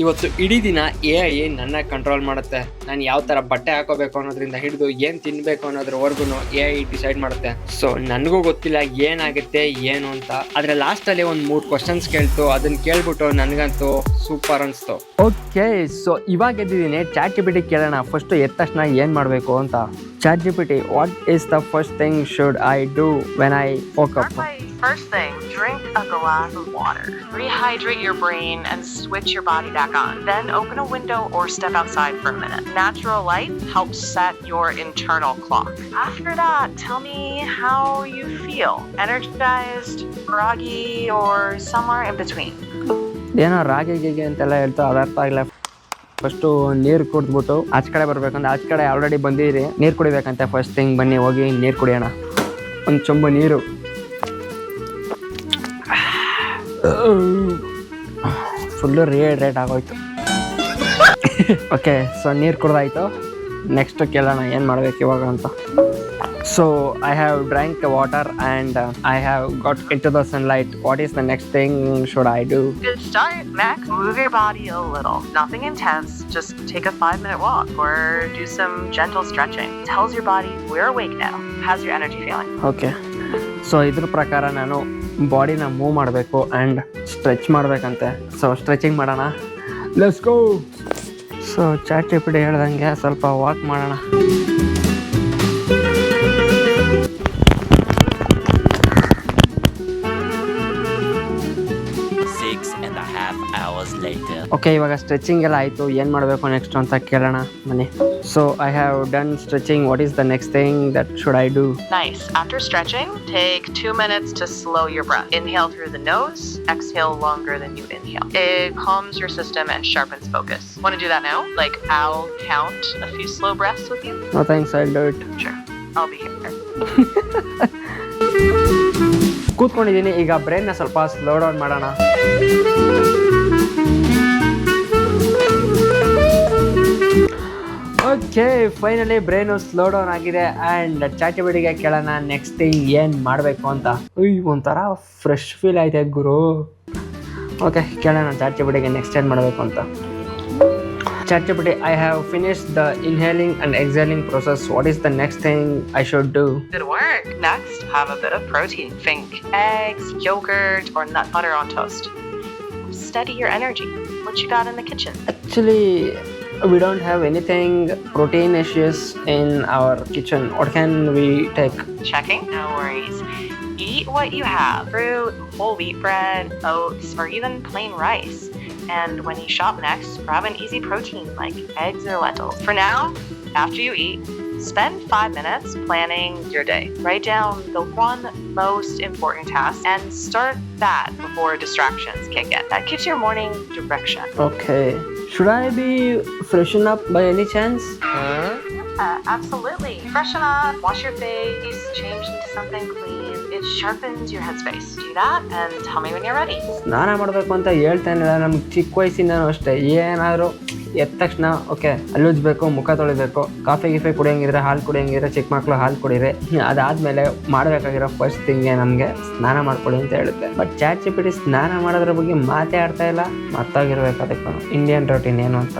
ಇವತ್ತು ಇಡೀ ದಿನ AI ನನ್ನ ಕಂಟ್ರೋಲ್ ಮಾಡುತ್ತೆ. ನಾನು ಯಾವ ಥರ ಬಟ್ಟೆ ಹಾಕೋಬೇಕು ಅನ್ನೋದ್ರಿಂದ ಹಿಡಿದು ಏನು ತಿನ್ನಬೇಕು ಅನ್ನೋದ್ರವರೆಗೂ AI ಡಿಸೈಡ್ ಮಾಡುತ್ತೆ. ಸೊ ನನಗೂ ಗೊತ್ತಿಲ್ಲ ಏನಾಗುತ್ತೆ ಏನು ಅಂತ. ಆದರೆ ಲಾಸ್ಟಲ್ಲಿ ಒಂದು 3 ಕ್ವಶನ್ಸ್ ಕೇಳ್ತು. ಅದನ್ನು ಕೇಳ್ಬಿಟ್ಟು ನನಗಂತೂ ಸೂಪರ್ ಅನಿಸ್ತು. ಓಕೆ, ಸೊ ಇವಾಗ ಎದ್ದಿದ್ದೀನಿ. ChatGPT ಕೇಳೋಣ ಫಸ್ಟು ಎದ್ದ ತಕ್ಷಣ ಏನು ಮಾಡಬೇಕು ಅಂತ. ChatGPT, what is the first thing should I do when I woke up? First thing, drink a glass of water. Rehydrate your brain and switch your body back on. Then open a window or step outside for a minute. Natural light helps set your internal clock. After that, tell me how you feel. Energized, groggy, or somewhere in between. ಏನೋ ರಾಗಿ ಗೀಗೆ ಅಂತೆಲ್ಲ ಹೇಳ್ತಾ ಅದರ್ಥ ಆಗಿಲ್ಲ. First ನೀರು ಕುಡಿದ್ಬಿಟ್ಟು ಆಚೆ ಕಡೆ ಬರ್ಬೇಕಂದ್ರೆ ಆಚೆ ಕಡೆ ಆಲ್ರೆಡಿ ಬಂದಿರಿ. ನೀರು ಕುಡಿಬೇಕಂತೆ ಫಸ್ಟ್ ಥಿಂಗ್. ಬನ್ನಿ ಹೋಗಿ ನೀರು ಕುಡಿಯೋಣ. ಒಂದು ಚೊಂಬು ನೀರು. ಫುಲ್ಲು ರಿಹೈಡ್ರೇಟ್ ಆಗೋಯ್ತು. ಓಕೆ, ಸೊ ನೀರು ಕುಡ್ದಾಯ್ತು. ನೆಕ್ಸ್ಟ್ ಕೇಳೋಣ ಏನು ಮಾಡ್ಬೇಕು ಇವಾಗ ಅಂತ. So I have drank water and I have got into the sunlight. What is the next thing should I do? Good start. Next, move your body a little. Nothing intense. Just take a 5-minute walk or do some gentle stretching. Tells your body we're awake now. How's your energy feeling? Okay. So ಇದ್ರ ಪ್ರಕಾರ ನಾನು ಬಾಡಿನ move ಮಾಡಬೇಕು and stretch ಮಾಡಬೇಕಂತೆ. So stretching ಮಾಡೋಣ. Let's go. So ChatGPT ಹೇಳ್ದಂಗೆ ಸ್ವಲ್ಪ walk ಮಾಡೋಣ. Okay, ಇವಾಗ ಸ್ಟ್ರೆಚಿಂಗ್ ಎಲ್ಲ ಆಯಿತು. ಏನು ಮಾಡಬೇಕು ನೆಕ್ಸ್ಟ್ ಅಂತ ಕೇಳೋಣ ಬನ್ನಿ. So I have done stretching. What is the next thing that should I do? Nice. After stretching, take 2 minutes to slow your breath. Inhale through the nose, exhale longer than you inhale. It calms your system and sharpens focus. Want to do that now? Like, I'll count a few slow breaths with you? No thanks, I'll do it. Sure. I'll be here. ಕೂತ್ಕೊಂಡಿದ್ದೀನಿ. ಈಗ ಬ್ರೈನ್ನ ಸ್ವಲ್ಪ slow down ಮಾಡೋಣ. Okay, finally brain slow down ಆಗಿದೆ. And ChatGPTಗೆ ಕೇಳೋಣ next thing ಏನು ಮಾಡಬೇಕು ಅಂತ. ಒಂಥರ fresh feel ಆಯ್ತು ಗುರು. ಓಕೆ, ಕೇಳೋಣ ChatGPTಗೆ ನೆಕ್ಸ್ಟ್ ಏನು ಮಾಡಬೇಕು ಅಂತ. ChatGPT, I have finished the inhaling and exhaling process. What is the next thing I should do? Good work. Next, have a bit of protein. Think eggs, yogurt, or nut butter on toast. Steady your energy. What you got in the kitchen? Actually, we don't have anything proteinaceous in our kitchen. What can we take? Checking? No worries. Eat what you have. Fruit, whole wheat bread, oats, or even plain rice. And when you shop next, grab an easy protein like eggs or lentils. For now, after you eat, spend 5 minutes planning your day. Write down the one most important task and start that before distractions kick in. That gives your morning direction. Okay. Should I be freshen up by any chance? Absolutely. Freshen up, wash your face, change into something clean. It sharpens your headspace. Do that and tell me when you're ready. ಸ್ನಾನ ಮಾಡಬೇಕು ಅಂತ ಹೇಳ್ತಾನಿಲ್ಲ. ನಮ್ಗೆ ಚಿಕ್ಕ ವಯಸ್ಸಿಂದನೂ ಅಷ್ಟೇ. ಏನಾದರೂ ಎದ್ದ ತಕ್ಷಣ okay ಅಲ್ಲುಜ್ಬೇಕು, ಮುಖ ತೊಳಿಬೇಕು, ಕಾಫಿ ಗೀಫೆ ಕುಡಿಯೋಂಗಿದ್ರೆ, ಹಾಲು ಕುಡಿಯೋಂಗಿದ್ರೆ ಚಿಕ್ಕ ಮಕ್ಕಳು ಹಾಲು ಕುಡೀರಿ. ಅದಾದಮೇಲೆ ಮಾಡಬೇಕಾಗಿರೋ ಫಸ್ಟ್ ಥಿಂಗೆ ನಮಗೆ ಸ್ನಾನ ಮಾಡ್ಕೊಳ್ಳಿ ಅಂತ ಹೇಳುತ್ತೆ. ಬಟ್ ChatGPT ಸ್ನಾನ ಮಾಡೋದ್ರ ಬಗ್ಗೆ ಮಾತೇ ಆಡ್ತಾ ಇಲ್ಲ. ಮರ್ತಾಗಿರ್ಬೇಕು ಅದಕ್ಕೆ ಇಂಡಿಯನ್ ರೊಟೀನ್ ಏನು ಅಂತ.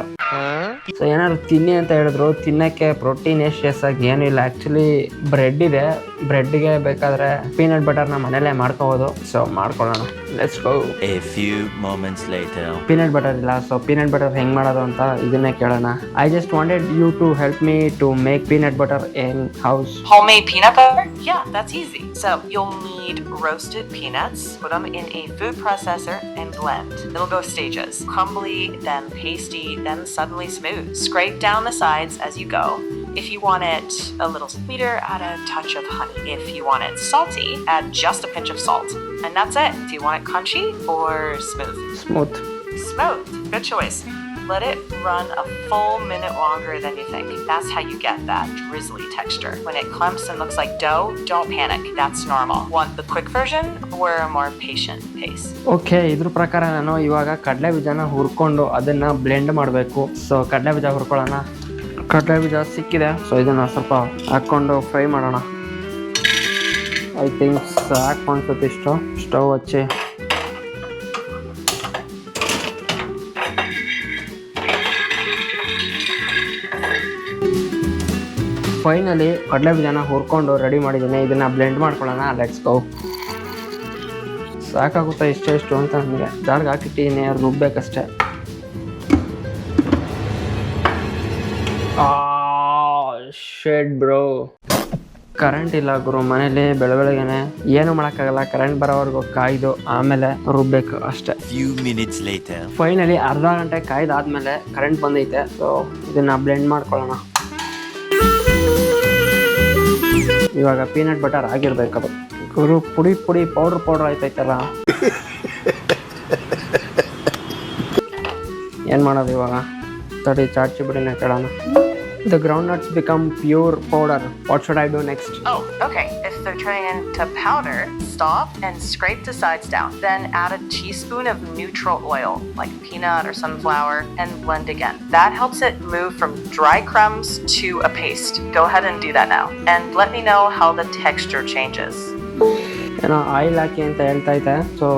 ಸೊ ಏನಾದ್ರು ತಿನ್ನಿ ಅಂತ ಹೇಳಿದ್ರು. ತಿನ್ನೋಕ್ಕೆ ಪ್ರೋಟೀನೇಷಿಯಸ್ ಆಗಿ ಏನೂ ಇಲ್ಲ. ಆ್ಯಕ್ಚುಲಿ ಬ್ರೆಡ್ ಇದೆ. ಬ್ರೆಡ್ಗೆ ಬೇಕಾದರೆ ಪೀನಟ್ ಬಟರ್ನ ಮನೇಲೇ ಮಾಡ್ಕೋಬೋದು. ಸೊ ಮಾಡ್ಕೊಳ್ಳೋಣ. Let's go. A few moments later. Peanut butter ಇಲ್ಲ. ಸೊ ಪೀನಟ್ ಬಟರ್ ಹೆಂಗೆ ಮಾಡೋದು ಅಂತ ಇದನ್ನೇ ಕೇಳೋಣ. I just wanted you to help me to make peanut butter in house. Homemade peanut butter? Yeah, that's easy. So you'll need roasted peanuts. Put them in a food processor and blend. It'll go stages. Crumbly, then pasty, then suddenly smooth. Scrape down the sides as you go. If you want it a little sweeter, add a touch of honey. If you want it salty, add just a pinch of salt. And that's it. Do you want it crunchy or smooth? Smooth. Smooth. Good choice. Let it run a full minute longer than you think. That's how you get that drizzly texture. When it clumps and looks like dough, don't panic. That's normal. Want the quick version or a more patient pace? Okay, ಇದ್ರ ಪ್ರಕಾರ ನಾನು ಇವಾಗ ಕಡಲೆ ಬೀಜನ ಹುರ್ಕೊಂಡು ಅದನ್ನು blend ಮಾಡಬೇಕು. So ಕಡಲೆ ಬೀಜ ಹುರ್ಕೊಳ್ಳೋಣ. ಕಡಲೆ ಬೀಜ ಸಿಕ್ಕಿದೆ. ಸೊ ಇದನ್ನು ಸ್ವಲ್ಪ ಹಾಕ್ಕೊಂಡು ಫ್ರೈ ಮಾಡೋಣ. ಐ ಥಿಂಕ್ ಸಾಕು ಅನ್ಸುತ್ತೆ ಇಷ್ಟು. ಸ್ಟವ್ ಹಚ್ಚಿ ಫೈನಲಿ ಕಡಲೆ ಬೀಜನ ಹುರ್ಕೊಂಡು ರೆಡಿ ಮಾಡಿದ್ದೀನಿ. ಇದನ್ನ ಬ್ಲೆಂಡ್ ಮಾಡ್ಕೊಳ್ಳೋಣ. Let's go. ಸಾಕಾಗುತ್ತಾ ಇಷ್ಟು ಅಂತ ನನಗೆ. ಜಾರ್ಗೆ ಹಾಕಿಟ್ಟಿದ್ದೀನಿ, ರುಬ್ಬೇಕಷ್ಟೇ. ಶೇಡ್ ಬ್ರೋ, ಕರೆಂಟ್ ಇಲ್ಲ ಗುರು ಮನೇಲಿ. ಬೆಳಗ್ಗೆನೆ ಏನು ಮಾಡೋಕ್ಕಾಗಲ್ಲ. ಕರೆಂಟ್ ಬರೋವರೆಗೂ ಕಾಯ್ದು ಆಮೇಲೆ ರುಬ್ಬೇಕು ಅಷ್ಟೇ. Few minutes later. ಫೈನಲಿ ಅರ್ಧ ಗಂಟೆ ಕಾಯ್ದಾದ್ಮೇಲೆ ಕರೆಂಟ್ ಬಂದೈತೆ. ಸೊ ಇದನ್ನ ಬ್ಲೆಂಡ್ ಮಾಡ್ಕೊಳ್ಳೋಣ. ಇವಾಗ ಪೀನಟ್ ಬಟರ್ ಆಗಿರ್ಬೇಕದು ಗುರು. ಪುಡಿ ಪೌಡ್ರ್ ಆಯ್ತೈತಲ್ಲ. ಏನು ಮಾಡೋದು ಇವಾಗ? ತಡಿ ಚಾಟ್ಸಿ ಬಿಡಿನ ಕೇಳೋಣ. The groundnuts become pure powder. What should I do next? Oh, okay. If they're turning into powder, stop and scrape the sides down. Then add a teaspoon of neutral oil, like peanut or sunflower, and blend again. That helps it move from dry crumbs to a paste. Go ahead and do that now. And let me know how the texture changes. ಏನೋ oil ಹಾಕಿ ಅಂತ ಹೇಳ್ತಾ ಇದ್ದೆ. So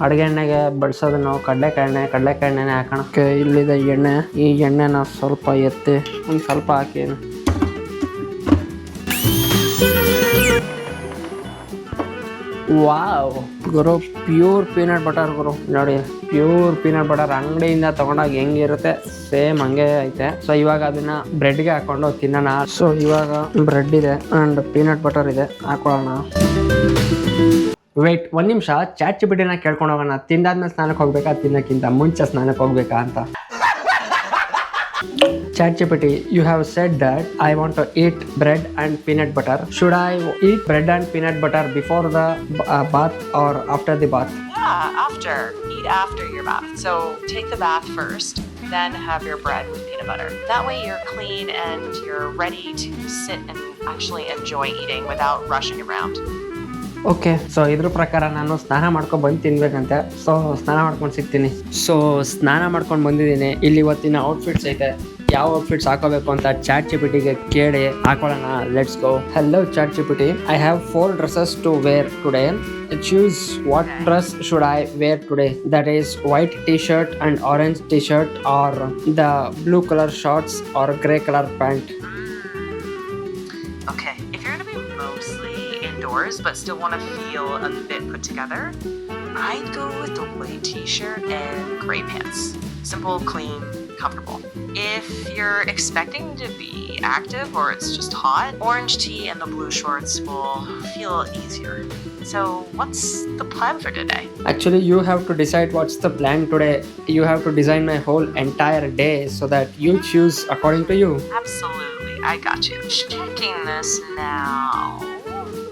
ಅಡುಗೆ ಎಣ್ಣೆಗೆ ಬಳಸೋದು ನಾವು ಕಡಲೆಕಾಯಿ ಎಣ್ಣೆನೇ ಹಾಕೋಣ. ಇಲ್ಲಿದೆ ಎಣ್ಣೆ. ಈ ಎಣ್ಣೆನ ಸ್ವಲ್ಪ ಎತ್ತಿ ಒಂದು ಸ್ವಲ್ಪ ಹಾಕಿ. ವಾವ್ ಗುರು, ಪ್ಯೂರ್ ಪೀನಟ್ ಬಟರ್ ಗುರು. ನೋಡಿ, ಪ್ಯೂರ್ ಪೀನಟ್ ಬಟರ್ ಅಂಗಡಿಯಿಂದ ತಗೊಂಡಾಗ ಹೆಂಗಿರುತ್ತೆ ಸೇಮ್ ಹಂಗೆ ಐತೆ. ಸೊ ಇವಾಗ ಅದನ್ನ ಬ್ರೆಡ್ಗೆ ಹಾಕೊಂಡು ತಿನ್ನೋಣ. ಸೊ ಇವಾಗ ಬ್ರೆಡ್ ಇದೆ ಅಂಡ್ ಪೀನಟ್ ಬಟರ್ ಇದೆ, ಹಾಕೊಳ್ಳೋಣ. ವೇಟ್, ಒಂದು ನಿಮಿಷ. ಚಾಟ್ ಜಿಪಿಟಿನ ಕೇಳ್ಕೊಂಡು ಹೋಗೋಣ. ತಿಂದಾದ್ಮೇಲೆ ಸ್ನಾನಕ್ಕೆ ಹೋಗ್ಬೇಕಾ, ತಿನ್ನೋಕ್ಕಿಂತ ಮುಂಚೆ ಸ್ನಾನಕ್ಕೆ ಹೋಗ್ಬೇಕಾ ಅಂತ. Chat GPT, you have said that I want to eat bread and peanut butter. Should I eat bread and peanut butter before the bath or after the bath? Yeah, after. Eat after your bath. So take the bath first, then have your bread with peanut butter. That way you're clean and you're ready to sit and actually enjoy eating without rushing around. Okay, so ಇದ್ರ ಪ್ರಕಾರ ನಾನು ಸ್ನಾನ ಮಾಡ್ಕೊಂಡು ಬಂದು ತಿನ್ಬೇಕಂತೆ. So ಸ್ನಾನ ಮಾಡ್ಕೊಂಡು ಸಿಗ್ತೀನಿ. So ಸ್ನಾನ ಮಾಡ್ಕೊಂಡು ಬಂದಿದ್ದೀನಿ. ಇಲ್ಲಿ ಇವತ್ತಿನ ಔಟ್ಫಿಟ್ಸ್ ಐತೆ. ಯಾವ ಔಟ್ಫಿಟ್ಸ್ ಹಾಕೋಬೇಕು ಅಂತ ಚಾಟ್ ಜಿಪಿಟಿಗೆ ಕೇಳಿ ಹಾಕೊಳ್ಳೋಣ. Let's go. Hello chat GPT, I have 4 dresses to wear today. Choose what dress should I wear today. That is white t-shirt and orange t-shirt, or the blue color shorts or gray color pant. Okay, if you're going to be mostly indoors but still want to feel a bit put together, I'd go with the white t-shirt and gray pants. Simple, clean, comfortable. If you're expecting to be active or it's just hot, orange tee and the blue shorts will feel easier. So what's the plan for today? Actually, you have to decide what's the plan today. You have to design my whole entire day so that you choose according to you. Absolutely, I got you. Checking this now.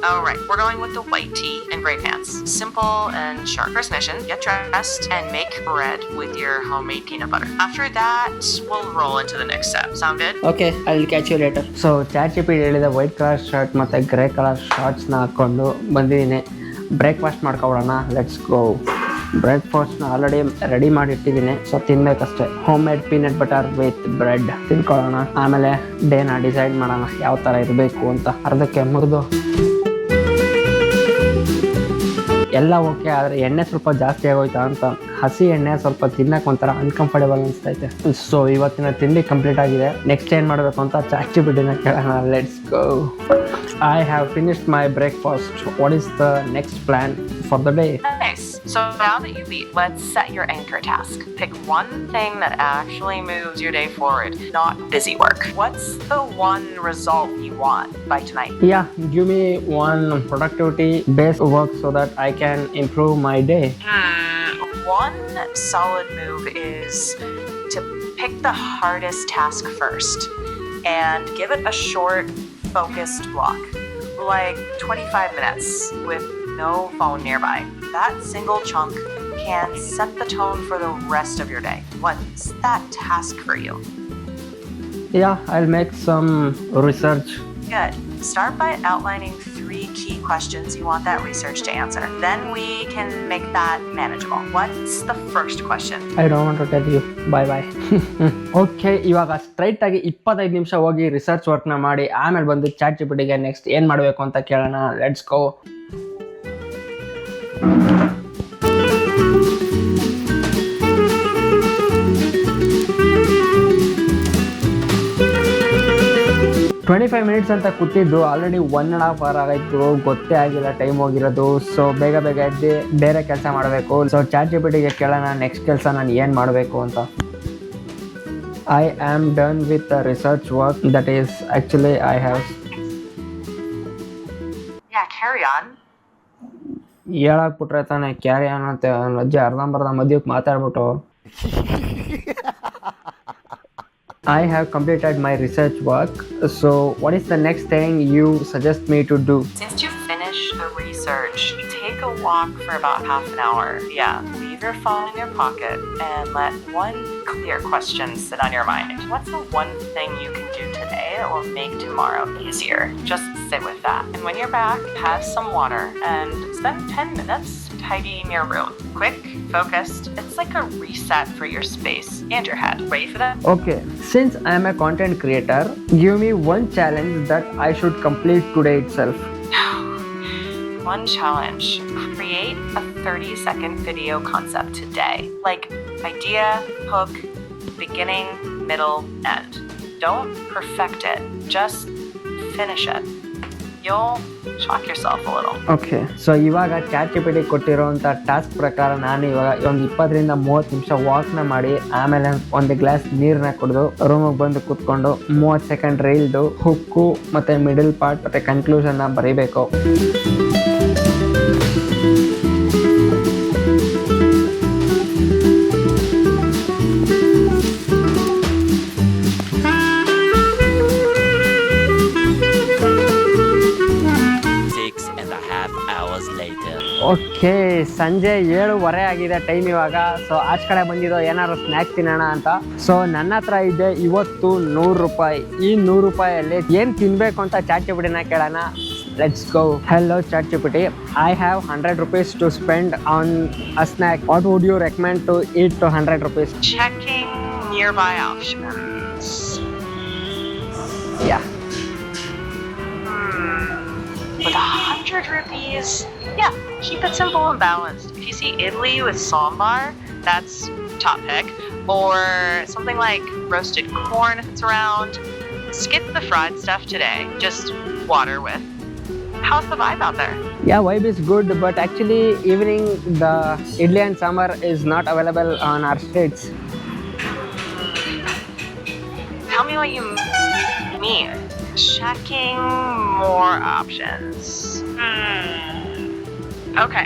Alright, we're going with the white tee and gray pants. Simple and sharp. First mission, get dressed and make bread with your homemade peanut butter. After that, we'll roll into the next step. Sound good? Okay, I'll catch you later. So ChatGPT ಹೇಳಿದ white colour shirt ಮತ್ತು grey colour ಶಾರ್ಟ್ಸ್ನ ಹಾಕ್ಕೊಂಡು ಬಂದಿದ್ದೀನಿ. Breakfast ಮಾಡ್ಕೊಬಿಡೋಣ. Let's go. ಬ್ರೇಕ್ಫಾಸ್ಟ್ನ already ready ಮಾಡಿ ಇಟ್ಟಿದ್ದೀನಿ. So ತಿನ್ಬೇಕಷ್ಟೇ. Home made peanut butter with bread ತಿನ್ಕೊಳ್ಳೋಣ. ಆಮೇಲೆ ಡೇನ ಡಿಸೈಡ್ ಮಾಡೋಣ ಯಾವ ಥರ ಇರಬೇಕು ಅಂತ. ಅರ್ಧಕ್ಕೆ ಮುರಿದು ಎಲ್ಲ ಓಕೆ, ಆದರೆ ಎಣ್ಣೆ ಸ್ವಲ್ಪ ಜಾಸ್ತಿ ಆಗೋಯ್ತಾ ಅಂತ. ಹಸಿ ಎಣ್ಣೆ ಸ್ವಲ್ಪ ತಿನ್ನಕ್ಕೆ ಒಂಥರ ಅನ್ಕಂಫರ್ಟೇಬಲ್ ಅನಿಸ್ತೈತೆ. ಸೊ ಇವತ್ತಿನ ತಿಂಡಿ ಕಂಪ್ಲೀಟ್ ಆಗಿದೆ. ನೆಕ್ಸ್ಟ್ ಏನು ಮಾಡಬೇಕು ಅಂತ ಚಾಟ್ ಜಿಪಿಟಿನ ಕೇಳೋಣ. Let's go. I have finished my breakfast. What is the next plan for the day? Nice. So now that you've eaten, let's set your anchor task. Pick one thing that actually moves your day forward, not busy work. What's the one result you want by tonight? Yeah, give me one productivity-based work so that I can improve my day. One solid move is to pick the hardest task first and give it a short, focused block, like 25 minutes with no phone nearby. That single chunk can set the tone for the rest of your day. What's that task for you? Yeah, I'll make some research. Good. Start by outlining 3 key questions you want that research to answer. Then we can make that manageable. What's the first question? I don't want to tell you. Bye. Okay, ಇವಾಗ straight ಆಗಿ 25 ನಿಮಿಷ ಹೋಗಿ research ವರ್ಕ್ನ ಮಾಡಿ ಆಮೇಲೆ ಬಂದು chat ಜಿಪಿಟಿಗೆ next ಏನು ಮಾಡಬೇಕು ಅಂತ ಕೇಳೋಣ. Let's go. 25 ಮಿನಿಟ್ಸ್ ಅಂತ ಕೂತಿದ್ದು ಆಲ್ರೆಡಿ 1.5 hour ಆಗಾಯ್ತು, ಗೊತ್ತೇ ಆಗಿಲ್ಲ ಟೈಮ್ ಹೋಗಿರೋದು. ಸೊ ಬೇಗ ಬೇಗ ಎದ್ದು ಬೇರೆ ಕೆಲಸ ಮಾಡಬೇಕು. ಸೊ ChatGPTಗೆ ಕೇಳೋಣ ನೆಕ್ಸ್ಟ್ ಕೆಲಸ ನಾನು ಏನು ಮಾಡಬೇಕು ಅಂತ. I am done with the research work. That is actually I have. Yeah, carry on. ಹೇಳಾಕ್ಬಿಟ್ರೆ ತಾನೆ ಕ್ಯಾರಿ ಆನ್ ಅಂತ ಅಜ್ಜಿ ಅರ್ಧಂಬರ್ಧ ಮದ್ಯಕ್ಕೆ ಮಾತಾಡ್ಬಿಟ್ಟು. I have completed my research work. So what is the next thing you suggest me to do? Since you finished the research, take a walk for about half an hour. Yeah, leave your phone in your pocket and let one clear question sit on your mind. What's the one thing you can do today that will make tomorrow easier? Just sit with that. And when you're back, have some water and spend 10 minutes tidying your room. Quick, focused. It's like a reset for your space and your head. Ready for that? Okay, since I am a content creator, give me one challenge that I should complete today itself. One challenge. Create a 30-second video concept today. Like idea, hook, beginning, middle, end. Don't perfect it. Just finish it. You'll shock yourself a little. Okay, so ಇವಾಗ ChatGPT ಕೊಟ್ಟಿರೋಂಥ task ಪ್ರಕಾರ ನಾನು ಇವಾಗ ಒಂದು 20-30 ನಿಮಿಷ ವಾಕ್ನ ಮಾಡಿ ಆಮೇಲೆ ಒಂದು glass ನೀರನ್ನ ಕುಡಿದು ರೂಮಿಗೆ ಬಂದು ಕೂತ್ಕೊಂಡು 30 ಸೆಕೆಂಡ್ ರೀಲ್ದು ಹುಕ್ಕು ಮತ್ತು ಮಿಡಲ್ ಪಾರ್ಟ್ ಮತ್ತು ಕನ್ಕ್ಲೂಷನ್ನ ಬರೀಬೇಕು. ಓಕೆ, ಸಂಜೆ 7:15 ಆಗಿದೆ ಟೈಮ್ ಇವಾಗ. ಸೊ ಆಚೆ ಕಡೆ ಬಂದಿದ್ದು ಏನಾದ್ರು ಸ್ನ್ಯಾಕ್ ತಿನ್ನೋಣ ಅಂತ. ಸೊ ನನ್ನ ಹತ್ರ ಇದೆ ಇವತ್ತು 100 ರೂಪಾಯಿ. ಈ 100 ರೂಪಾಯಲ್ಲಿ ಏನು ತಿನ್ನಬೇಕು ಅಂತ ChatGPTನ ಕೇಳೋಣ. Let's go. Hello ChatGPT, I have 100 rupees to spend on a snack. What would you recommend to eat to 100 rupees? Checking nearby options. Yeah. With 100 rupees, yeah, keep it simple and balanced. If you see Italy with sambar, that's top pick. Or something like roasted corn if it's around. Skip the fried stuff today. Just water with. How's the vibe out there? Yeah, vibe is good, but actually evening the idli and sambar is not available on our streets. Tell me what you mean. Checking more options. Okay.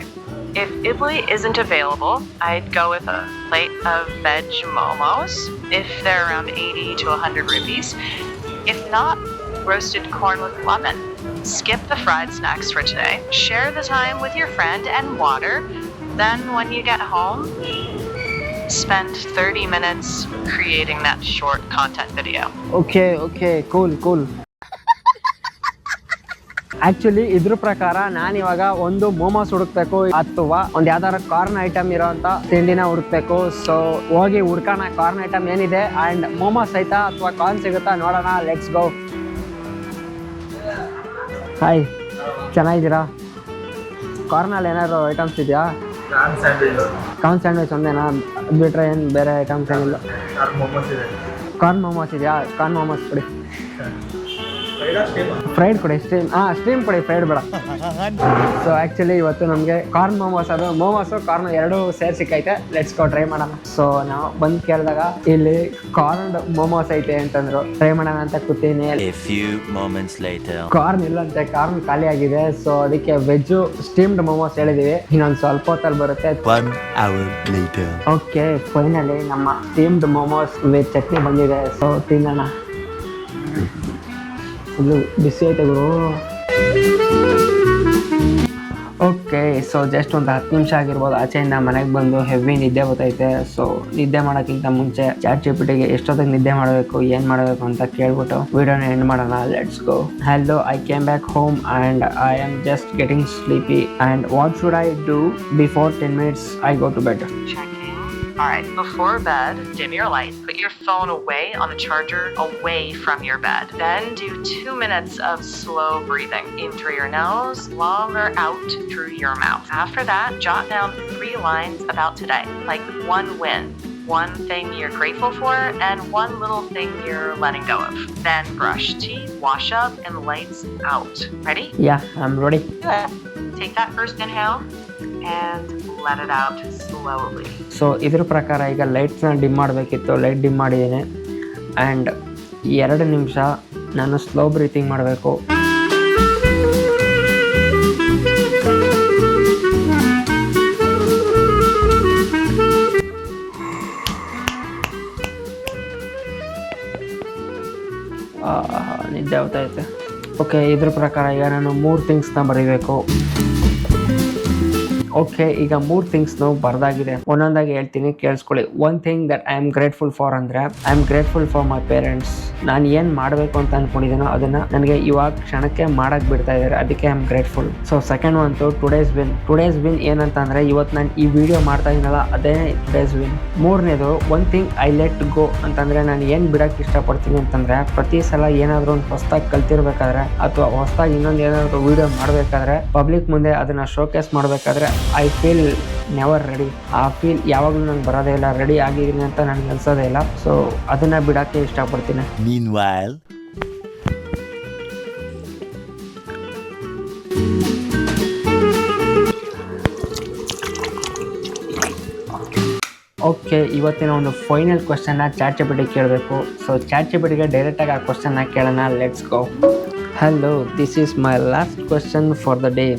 If Italy isn't available, I'd go with a plate of veg momos if they're around 80 to 100 rupees. If not, roasted corn with lemon. Skip the fried snacks for today. Share the time with your friend and water. Then when you get home, spend 30 minutes creating that short content video. Okay, cool. Actually ಇದ್ರ ಪ್ರಕಾರ ನಾನು ಇವಾಗ ಒಂದು ಮೋಮೋಸ್ ಹುಡುಕ್ಬೇಕು ಅಥವಾ ಒಂದು ಯಾವ್ದಾರ corn item ಇರೋಂಥ ತಿಂಡಿನ ಹುಡುಕ್ಬೇಕು. ಸೊ ಹೋಗಿ ಹುಡ್ಕೋಣ ಕಾರ್ನ್ ಐಟಮ್ ಏನಿದೆ ಆ್ಯಂಡ್ ಮೋಮೋಸ್ ಐತಾ ಅಥವಾ ಕಾರ್ನ್ ಸಿಗುತ್ತಾ ನೋಡೋಣ. Let's go. ಹಾಯ್, ಚೆನ್ನಾಗಿದ್ದೀರಾ? ಕಾರ್ನಲ್ಲಿ ಏನಾದ್ರು ಐಟಮ್ಸ್ ಇದೆಯಾ? ಕಾರ್ನ್ ಸ್ಯಾಂಡ್ವಿಚ್ ಒಂದೇನಾ? ಅದು ಬಿಟ್ರೆ ಏನು ಬೇರೆ ಐಟಮ್ಸ್ ಏನಿಲ್ಲ? ಕಾರ್ನ್ ಮೋಮೋಸ್ ಇದೆಯಾ? ಕಾರ್ನ್ ಮೋಮೋಸ್ ಕೊಡಿ. ಫ್ರೈಡ್ ಕೊಡಿ. ಸ್ಟ್ರೀಮ್ ಕೊಡಿ, ಫ್ರೈಡ್ ಬೇಡ. ಸೊ ಆ್ಯಕ್ಚುಲಿ ಇವತ್ತು ನಮಗೆ ಕಾರ್ನ್ ಮೋಮೋಸ್, ಅದು ಮೋಮೋಸು ಕಾರ್ನ್ ಎರಡೂ ಸೇರಿ ಸಿಕ್ಕೈತೆ. ಲೆಟ್ಸ್ ಗೋ, ಟ್ರೈ ಮಾಡೋಣ. ಸೊ ನಾವು ಬಂದು ಕೇಳಿದಾಗ ಇಲ್ಲಿ ಕಾರ್ನ್ ಮೋಮೋಸ್ ಐತೆ ಅಂತಂದ್ರು. ಟ್ರೈ ಮಾಡೋಣ ಅಂತ ಕೂತೀನಿ. ಕಾರ್ನ್ ಇಲ್ಲಂತೆ, ಕಾರ್ನ್ ಖಾಲಿ ಆಗಿದೆ. ಸೊ ಅದಕ್ಕೆ ವೆಜ್ಜು ಸ್ಟೀಮ್ಡ್ ಮೋಮೋಸ್ ಹೇಳಿದೀವಿ, ಇನ್ನೊಂದು ಸ್ವಲ್ಪ ಹೊತ್ತಲ್ಲಿ ಬರುತ್ತೆ. 1 hour later. ಓಕೆ, ಫೈನಲಿ ನಮ್ಮ ಸ್ಟೀಮ್ಡ್ ಮೋಮೋಸ್ ವಿತ್ ಚಟ್ನಿ ಬಂದಿದೆ. ಸೊ ತಿನ್ನೋಣ. ಇದು ಬಿಸಿ ಐತೆ ಗುರು. ಓಕೆ, ಸೊ ಜಸ್ಟ್ ಒಂದು 10 ನಿಮಿಷ ಆಗಿರ್ಬೋದು ಆಚೆಯಿಂದ ಮನೆಗೆ ಬಂದು ಹೆವಿ ನಿದ್ದೆ ಬರ್ತೈತೆ. ಸೊ ನಿದ್ದೆ ಮಾಡೋಕ್ಕಿಂತ ಮುಂಚೆ ChatGPTಗೆ ಎಷ್ಟೊತ್ತಿಗೆ ನಿದ್ದೆ ಮಾಡಬೇಕು, ಏನು ಮಾಡಬೇಕು ಅಂತ ಕೇಳ್ಬಿಟ್ಟು ವಿಡಿಯೋನ ಎಂಡ್ ಮಾಡೋಣ. Let's go. Hello, I came back home and I am just getting sleepy and what should I do before 10 minutes I go to bed? Checking. Alright, before bed, dim your light. Put your phone away on the charger, away from your bed. Then do 2 minutes of slow breathing. In through your nose, longer out through your mouth. After that, jot down 3 lines about today, like one win, one thing you're grateful for, and one little thing you're letting go of. Then brush teeth, wash up, and lights out. Ready? Yeah I am ready. Good. Take that first inhale and let it out slowly. So ಇದ್ರ ಪ್ರಕಾರ ಈಗ ಲೈಟ್ಸ್ನ dim ಮಾಡಬೇಕಿತ್ತು, light dim ಮಾಡಿದ್ದೀನಿ. And 2 ನಿಮಿಷ ನಾನು slow breathing ಮಾಡಬೇಕು. ನಿದ್ದೆ ಆಗ್ತೈತೆ. ಓಕೆ, ಇದ್ರ ಪ್ರಕಾರ ಈಗ ನಾನು 3 ಥಿಂಗ್ಸ್ನ ಬರೀಬೇಕು. ಓಕೆ, ಈಗ 3 ಥಿಂಗ್ಸ್ನು ಬರೆದಾಗಿದೆ. ಒಂದೊಂದಾಗಿ ಹೇಳ್ತೀನಿ, ಕೇಳಿಸ್ಕೊಳ್ಳಿ. 1 thing that I am grateful for ಅಂದರೆ I am grateful for my parents. ನಾನು ಏನು ಮಾಡಬೇಕು ಅಂತ ಅಂದ್ಕೊಂಡಿದ್ದೀನೋ ಅದನ್ನು ನನಗೆ ಇವಾಗ ಕ್ಷಣಕ್ಕೆ ಮಾಡೋಕ್ಕೆ ಬಿಡ್ತಾ ಇದ್ದಾರೆ, ಅದಕ್ಕೆ I am grateful. So second ಒಂದು ಟುಡೇಸ್ ವಿನ್ ಏನಂತಂದರೆ ಇವತ್ತು ನಾನು ಈ ವಿಡಿಯೋ ಮಾಡ್ತಾ ಇದ್ದೀನಲ್ಲ ಅದೇ ಟುಡೇಸ್ ವಿನ್. 3ನೇದು 1 ಥಿಂಗ್ ಐ ಲೆಟ್ ಗೋ ಅಂತಂದರೆ ನಾನು ಏನು ಬಿಡೋಕ್ಕೆ ಇಷ್ಟಪಡ್ತೀನಿ ಅಂತಂದರೆ ಪ್ರತಿ ಸಲ ಏನಾದರೂ ಒಂದು ಹೊಸದಾಗಿ ಕಲ್ತಿರ್ಬೇಕಾದ್ರೆ ಅಥವಾ ಹೊಸದಾಗಿ ಇನ್ನೊಂದು ಏನಾದರೂ ವಿಡಿಯೋ ಮಾಡಬೇಕಾದ್ರೆ ಪಬ್ಲಿಕ್ ಮುಂದೆ ಅದನ್ನು ಶೋಕೇಸ್ ಮಾಡಬೇಕಾದ್ರೆ ಐ ಫೀಲ್ ನೆವರ್ ರೆಡಿ. ಆ ಫೀಲ್ ಯಾವಾಗಲೂ ನಂಗೆ ಬರೋದೇ ಇಲ್ಲ, ರೆಡಿ ಆಗಿದ್ದೀನಿ ಅಂತ ನನಗೆ ಅನ್ಸೋದೇ ಇಲ್ಲ. ಸೊ ಅದನ್ನು ಬಿಡೋಕ್ಕೆ ಇಷ್ಟಪಡ್ತೀನಿ. Meanwhile, ಓಕೆ, ಇವತ್ತಿನ ಒಂದು ಫೈನಲ್ ಕ್ವೆಶ್ಚನ್ನ ಚಾಟ್ ಜಿಪಿಟಿಗೆ ಕೇಳಬೇಕು. ಸೊ ಚಾಟ್ ಜಿಪಿಟಿಗೆ ಡೈರೆಕ್ಟಾಗಿ ಆ ಕ್ವೆಶ್ಚನ್ನ ಕೇಳೋಣ. Let's go. Hello, this is my last question for the day.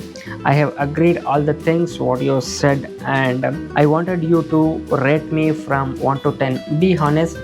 I have agreed all the things what you said and I wanted you to rate me from 1 to 10. Be honest.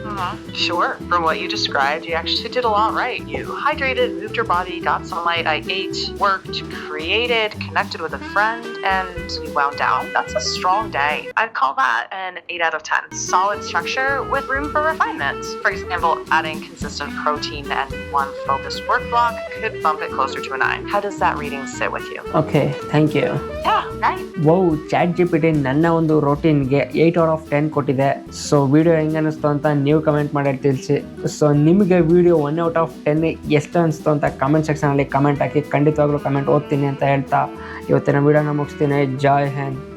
Sure. From what you described, you actually did a lot right. You hydrated, moved your body, got sunlight, I ate, worked, created, connected with a friend, and you wound down. That's a strong day. I'd call that an 8 out of 10. Solid structure with room for refinement. For example, adding consistent protein and one focused work block could bump it closer to a 9. How does that reading sit with you? Okay, thank you. Yeah, right. Wow, ChatGPT ನನ್ನ ಒಂದು ರೋಟೀನ್ಗೆ 8 out of 10 ಕೊಟ್ಟಿದೆ. So video ಹೆಂಗೆ ಅನ್ನಿಸ್ತು ಅಂತ ನೀವು comment ಮಾಡಿ ತಿಳಿಸಿ. So ನಿಮಗೆ ವಿಡಿಯೋ 1 out of 10 ಎಷ್ಟು ಅನಿಸ್ತು ಅಂತ ಕಮೆಂಟ್ ಸೆಕ್ಷನಲ್ಲಿ ಕಮೆಂಟ್ ಹಾಕಿ. ಖಂಡಿತವಾಗ್ಲೂ ಕಮೆಂಟ್ ಓದ್ತೀನಿ ಅಂತ ಹೇಳ್ತಾ ಇವತ್ತಿನ ವಿಡಿಯೋನ ಮುಗಿಸ್ತೀನಿ. ಜೈ ಹಿಂದ್.